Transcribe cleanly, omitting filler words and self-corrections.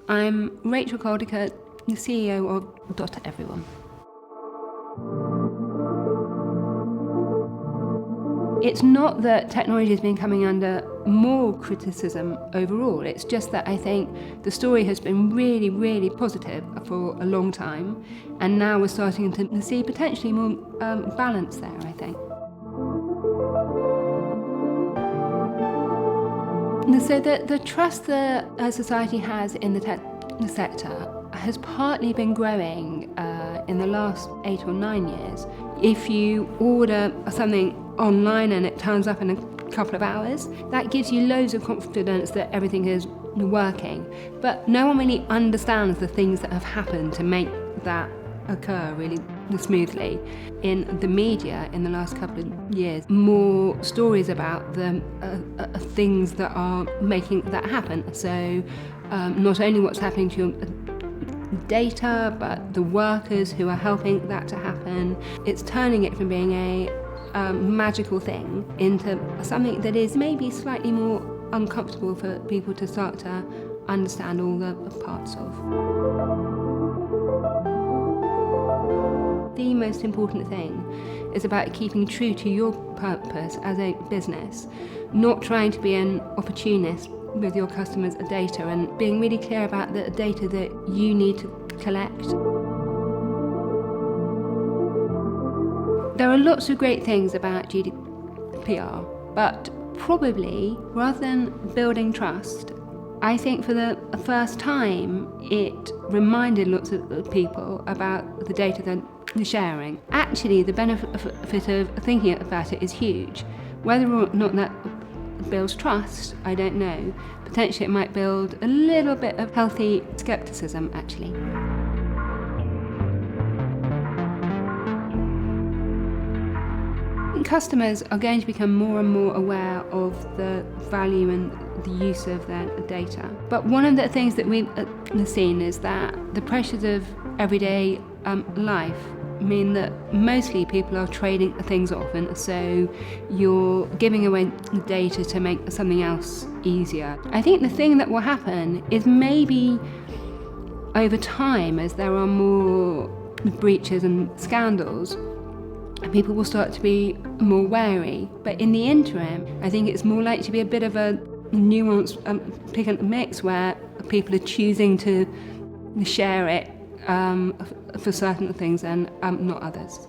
I'm Rachel Caldica, the CEO of Everyone. It's not that technology has been coming under more criticism overall, it's just that I think the story has been really, really positive for a long time, and now we're starting to see potentially more balance there, I think. So the trust that society has in the tech sector has partly been growing in the last 8 or 9 years. If you order something online and it turns up in a couple of hours, that gives you loads of confidence that everything is working. But no one really understands the things that have happened to make that occur really smoothly. In the media in the last couple of years, more stories about the things that are making that happen. So not only what's happening to your data, but the workers who are helping that to happen. It's turning it from being a magical thing into something that is maybe slightly more uncomfortable for people to start to understand all the parts of. The most important thing is about keeping true to your purpose as a business, not trying to be an opportunist with your customers' data, and being really clear about the data that you need to collect. There are lots of great things about GDPR, but probably rather than building trust, I think for the first time it reminded lots of people about the data that they're sharing. Actually, the benefit of thinking about it is huge. Whether or not that builds trust, I don't know. Potentially it might build a little bit of healthy skepticism, actually. Customers are going to become more and more aware of the value and the use of their data. But one of the things that we've seen is that the pressures of everyday life mean that mostly people are trading things off, and so you're giving away data to make something else easier. I think the thing that will happen is maybe over time, as there are more breaches and scandals, people will start to be more wary. But in the interim, I think it's more likely to be a bit of a nuanced pick and mix where people are choosing to share it for certain things and not others.